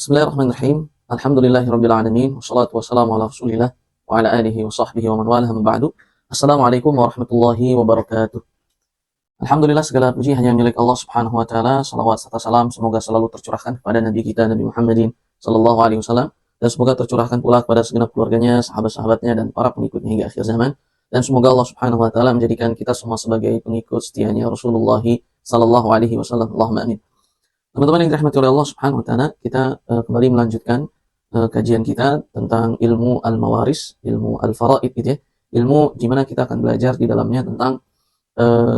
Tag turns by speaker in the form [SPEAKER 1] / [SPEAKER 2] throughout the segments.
[SPEAKER 1] Bismillahirrahmanirrahim. Alhamdulillahirabbil alamin wassalatu wassalamu ala Rasulillah wa ala alihi wa sahbihi wa man walah amma ba'du. Assalamualaikum warahmatullahi wabarakatuh. Alhamdulillah, segala puji hanya milik Allah Subhanahu wa taala. Salawat serta salam semoga selalu tercurahkan kepada nabi kita Nabi Muhammadin sallallahu alaihi wasallam, dan semoga tercurahkan pula kepada segenap keluarganya, sahabat-sahabatnya, dan para pengikutnya hingga akhir zaman. Dan semoga Allah Subhanahu wa taala menjadikan kita semua sebagai pengikut setianya Rasulullah sallallahu alaihi wasallam. Allahumma amin. Teman-teman yang dirahmati oleh Allah Subhanahu wa taala, kita kembali melanjutkan kajian kita tentang ilmu al-mawaris, ilmu al-faraid gitu ya. Ilmu di mana kita akan belajar di dalamnya tentang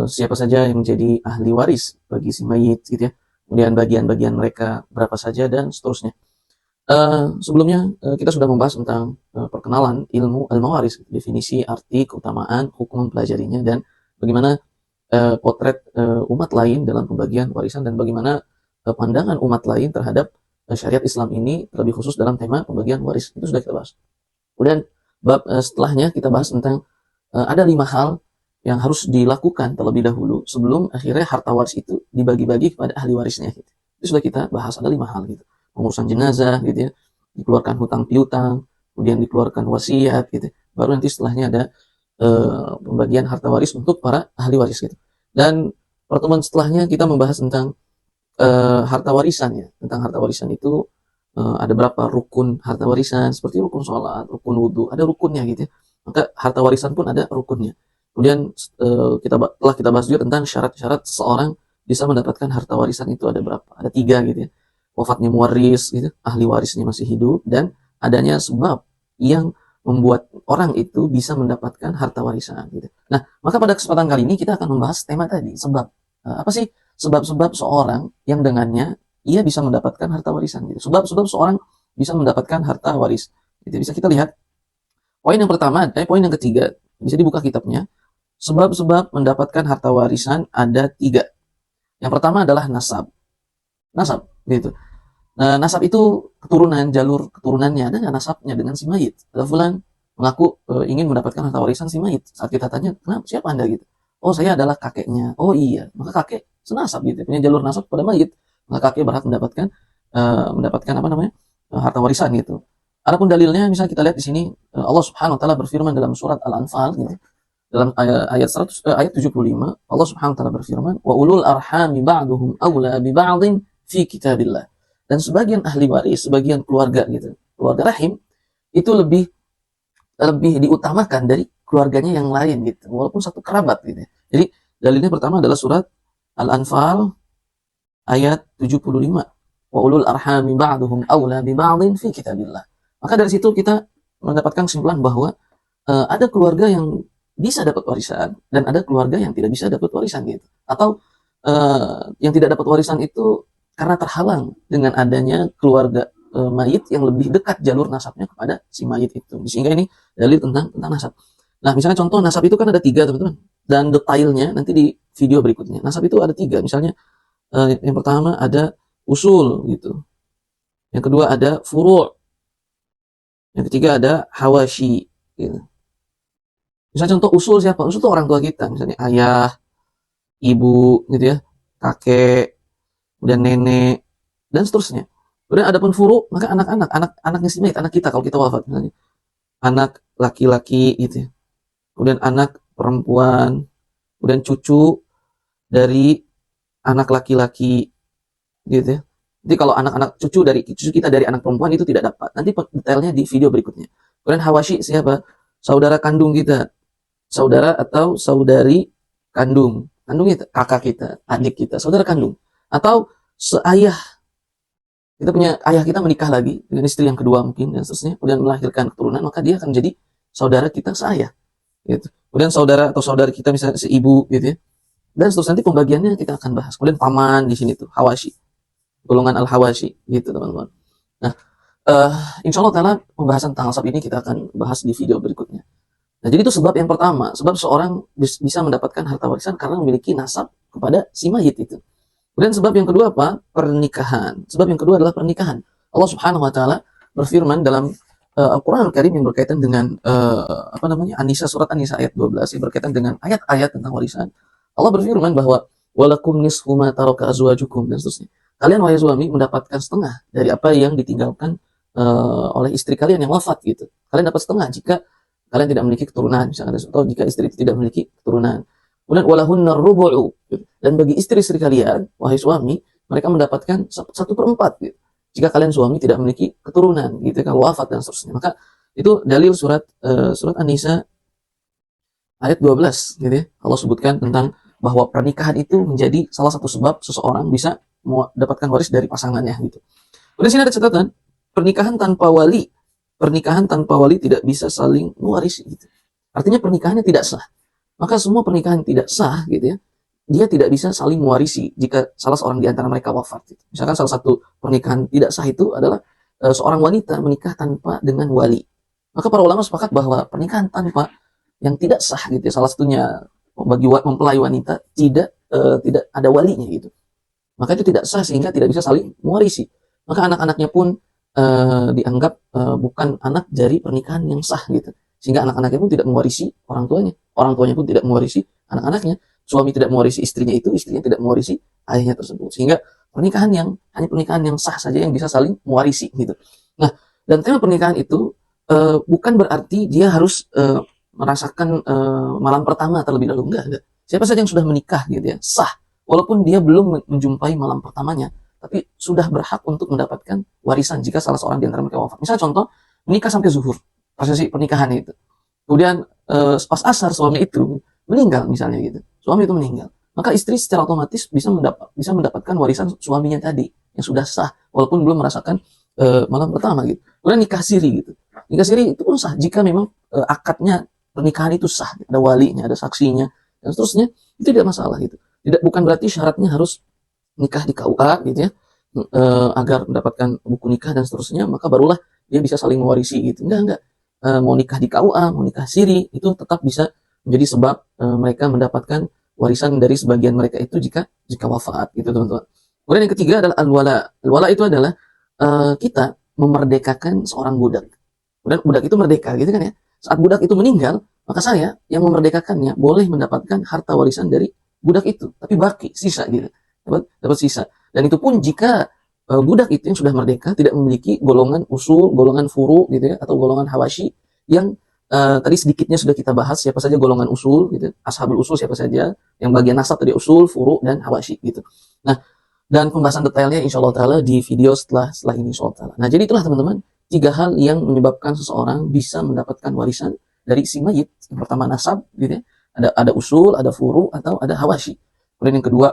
[SPEAKER 1] siapa saja yang menjadi ahli waris bagi si mayit gitu ya. Kemudian bagian-bagian mereka berapa saja dan seterusnya. Sebelumnya kita sudah membahas tentang perkenalan ilmu al-mawaris, definisi, arti, keutamaan, hukum mempelajarinya, dan bagaimana potret umat lain dalam pembagian warisan, dan bagaimana pandangan umat lain terhadap syariat Islam ini, terlebih khusus dalam tema pembagian waris. Itu sudah kita bahas. Kemudian bab setelahnya kita bahas tentang ada 5 hal yang harus dilakukan terlebih dahulu sebelum akhirnya harta waris itu dibagi-bagi kepada ahli warisnya gitu. Itu sudah kita bahas, ada 5 hal gitu. Pengurusan jenazah gitu ya, dikeluarkan hutang piutang, kemudian dikeluarkan wasiat gitu. Baru nanti setelahnya ada pembagian harta waris untuk para ahli waris gitu. Dan pertemuan setelahnya kita membahas tentang harta warisan ya. Tentang harta warisan itu ada berapa rukun harta warisan, seperti rukun sholat, rukun wudhu, ada rukunnya gitu ya. Maka harta warisan pun ada rukunnya. Kemudian telah kita bahas juga tentang syarat-syarat seseorang bisa mendapatkan harta warisan itu ada berapa. Ada 3 gitu ya. Wafatnya muwaris gitu, ahli warisnya masih hidup, dan adanya sebab yang membuat orang itu bisa mendapatkan harta warisan gitu. Nah, maka pada kesempatan kali ini kita akan membahas tema tadi, sebab. Apa sih sebab-sebab seorang yang dengannya ia bisa mendapatkan harta warisan gitu. Sebab-sebab seorang bisa mendapatkan harta waris. Gitu. Bisa kita lihat poin yang pertama, poin yang ketiga, bisa dibuka kitabnya. Sebab-sebab mendapatkan harta warisan ada 3. Yang pertama adalah nasab. Nasab gitu. Nah, nasab itu keturunan, jalur keturunannya. Ada nggak nasabnya dengan si mayit? Ada fulan mengaku ingin mendapatkan harta warisan si mayit. Saat kita tanya, kenapa, siapa Anda gitu? Oh, saya adalah kakeknya. Oh iya, maka kakek senasab gitu, punya jalur nasab pada mayit. Maka kakek berhak mendapatkan harta warisan gitu. Adapun dalilnya, misalnya kita lihat di sini Allah Subhanahu wa taala berfirman dalam surat Al-Anfal gitu. Dalam ayat 75, Allah Subhanahu wa taala berfirman, "Wa ulul arhami ba'duhum aula bi ba'dhin fi kitabillah." Dan sebagian ahli waris, sebagian keluarga gitu, keluarga rahim itu lebih diutamakan dari keluarganya yang lain gitu, walaupun satu kerabat gitu. Jadi dalilnya pertama adalah surat Al-Anfal ayat 75. Wa ulul arhami ba'duhum aula bi ba'dhin fi kitabillah. Maka dari situ kita mendapatkan kesimpulan bahwa ada keluarga yang bisa dapat warisan dan ada keluarga yang tidak bisa dapat warisan gitu. Atau yang tidak dapat warisan itu karena terhalang dengan adanya keluarga mayit yang lebih dekat jalur nasabnya kepada si mayit itu. Sehingga ini dalil tentang nasab. Nah, misalnya contoh nasab itu kan ada 3, teman-teman. Dan detailnya nanti di video berikutnya. Nasab itu ada 3. Misalnya yang pertama ada usul gitu. Yang kedua ada furu'. Yang ketiga ada hawashi gitu. Misalnya contoh usul siapa? Usul itu orang tua kita. Misalnya ayah, ibu gitu ya, kakek, kemudian nenek, dan seterusnya. Kemudian ada pun furu', maka anak-anaknya si mayit, anak kita kalau kita wafat misalnya. Anak laki-laki gitu ya. Kemudian anak perempuan, kemudian cucu dari anak laki-laki gitu ya. Jadi kalau cucu kita dari anak perempuan itu tidak dapat. Nanti detailnya di video berikutnya. Kemudian hawashi siapa? Saudara kandung kita. Saudara atau saudari kandung. Kandung itu kakak kita, adik kita, saudara kandung. Atau seayah. Kita punya ayah kita menikah lagi dengan istri yang kedua mungkin dan seterusnya, kemudian melahirkan keturunan, maka dia akan menjadi saudara kita seayah. Gitu. Kemudian saudara atau saudari kita misalnya seibu gitu ya. Dan seterusnya nanti pembagiannya kita akan bahas. Kemudian paman di sini tuh, hawashi. Golongan al-hawashi gitu, teman-teman. Nah, insya Allah taala pembahasan tentang nasab ini kita akan bahas di video berikutnya. Nah, jadi itu sebab yang pertama, sebab seorang bisa mendapatkan harta warisan karena memiliki nasab kepada si mayit itu. Kemudian sebab yang kedua apa? Pernikahan. Sebab yang kedua adalah pernikahan. Allah Subhanahu wa taala berfirman dalam Al-Qur'an Al-Karim yang berkaitan dengan An-Nisa, surat An-Nisa ayat 12 yang berkaitan dengan ayat-ayat tentang warisan. Allah berfirman bahwa walakum nisfu ma taraka azwajukum dan seterusnya. kalian wahai suami mendapatkan setengah dari apa yang ditinggalkan oleh istri kalian yang wafat gitu. Kalian dapat setengah jika kalian tidak memiliki keturunan, misalkan, atau jika istri itu tidak memiliki keturunan. Kemudian walahunnar rubu'u, gitu. Dan bagi istri-istri kalian wahai suami, mereka mendapatkan 1/4 gitu. Jika kalian suami tidak memiliki keturunan gitu, kalau wafat dan seterusnya. Maka itu dalil surat An-Nisa ayat 12 gitu ya. Allah sebutkan tentang bahwa pernikahan itu menjadi salah satu sebab seseorang bisa mendapatkan waris dari pasangannya gitu. Kemudian sini ada catatan, pernikahan tanpa wali tidak bisa saling mewarisi gitu. Artinya pernikahannya tidak sah. Maka semua pernikahan tidak sah gitu ya, dia tidak bisa saling mewarisi jika salah seorang di antara mereka wafat gitu. Misalkan salah satu pernikahan tidak sah itu adalah seorang wanita menikah tanpa dengan wali. Maka para ulama sepakat bahwa pernikahan tanpa yang tidak sah gitu ya, salah satunya bagi mempelai wanita tidak ada walinya gitu. Maka itu tidak sah sehingga tidak bisa saling mewarisi. Maka anak-anaknya pun dianggap bukan anak dari pernikahan yang sah gitu. Sehingga anak-anaknya pun tidak mewarisi orang tuanya pun tidak mewarisi anak-anaknya. Suami tidak mewarisi istrinya itu, istrinya tidak mewarisi ayahnya tersebut. Sehingga hanya pernikahan yang sah saja yang bisa saling mewarisi gitu. Nah, dan tema pernikahan itu bukan berarti dia harus merasakan malam pertama terlebih dahulu, enggak. Siapa saja yang sudah menikah gitu ya, sah. Walaupun dia belum menjumpai malam pertamanya, tapi sudah berhak untuk mendapatkan warisan jika salah seorang di antara mereka wafat. Misalnya contoh, menikah sampai zuhur, prosesi pernikahan itu. Kemudian pas asar suami itu meninggal misalnya gitu. Suami itu meninggal. Maka istri secara otomatis bisa mendapatkan warisan suaminya tadi yang sudah sah walaupun belum merasakan malam pertama gitu. Kemudian nikah siri gitu. Nikah siri itu pun sah jika memang akadnya pernikahan itu sah, ada walinya, ada saksinya dan seterusnya, itu tidak masalah gitu. Bukan berarti syaratnya harus nikah di KUA gitu ya, agar mendapatkan buku nikah dan seterusnya, maka barulah dia bisa saling mewarisi gitu. Enggak. Mau nikah di KUA, mau nikah siri, itu tetap bisa menjadi sebab mereka mendapatkan warisan dari sebagian mereka itu jika wafat gitu teman-teman. Kemudian yang ketiga adalah al-wala. Al-wala itu adalah kita memerdekakan seorang budak. Kemudian budak itu merdeka gitu kan ya. Saat budak itu meninggal, maka saya yang memerdekakannya boleh mendapatkan harta warisan dari budak itu, tapi baki, sisa gitu. Dapat sisa. Dan itu pun jika budak itu yang sudah merdeka tidak memiliki golongan usul, golongan furu gitu ya, atau golongan hawashi yang tadi sedikitnya sudah kita bahas siapa saja golongan usul gitu, ashabul usul siapa saja, yang bagian nasab tadi usul, furu dan hawashi gitu. Nah, dan pembahasan detailnya insyaallah taala di video setelah ini insyaallah taala. Nah, jadi itulah teman-teman 3 hal yang menyebabkan seseorang bisa mendapatkan warisan dari si mayit. Yang pertama nasab gitu ya. Ada usul, ada furu atau ada hawashi. Kemudian yang kedua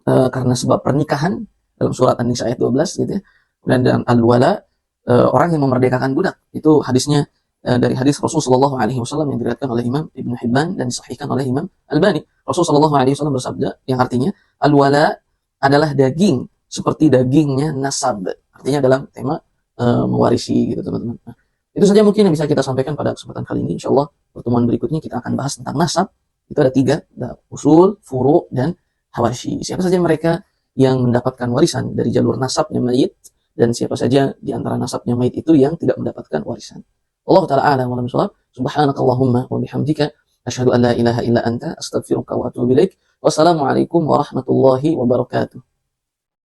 [SPEAKER 1] karena sebab pernikahan dalam surat An-Nisa ayat 12 gitu ya. Dan al-wala orang yang memerdekakan budak. Itu hadisnya dari hadis Rasulullah SAW yang diriwayatkan oleh Imam Ibnu Hibban dan disahihkan oleh Imam Albani. Rasulullah SAW bersabda yang artinya al-wala adalah daging seperti dagingnya nasab. Artinya dalam tema mewarisi gitu teman-teman. Nah, itu saja mungkin yang bisa kita sampaikan pada kesempatan kali ini. Insyaallah pertemuan berikutnya kita akan bahas tentang nasab. Itu ada 3, ada usul, furu, dan hawashi. Siapa saja mereka yang mendapatkan warisan dari jalur nasabnya mayit, dan siapa saja di antara nasabnya mayit itu yang tidak mendapatkan warisan. Allah Ta'ala a'lam wa a'lam bishawab. Subhanakallahumma wa bihamdika asyhadu an la ilaha illa anta astaghfiruka wa atubu ilaik. Wassalamualaikum warahmatullahi wabarakatuh.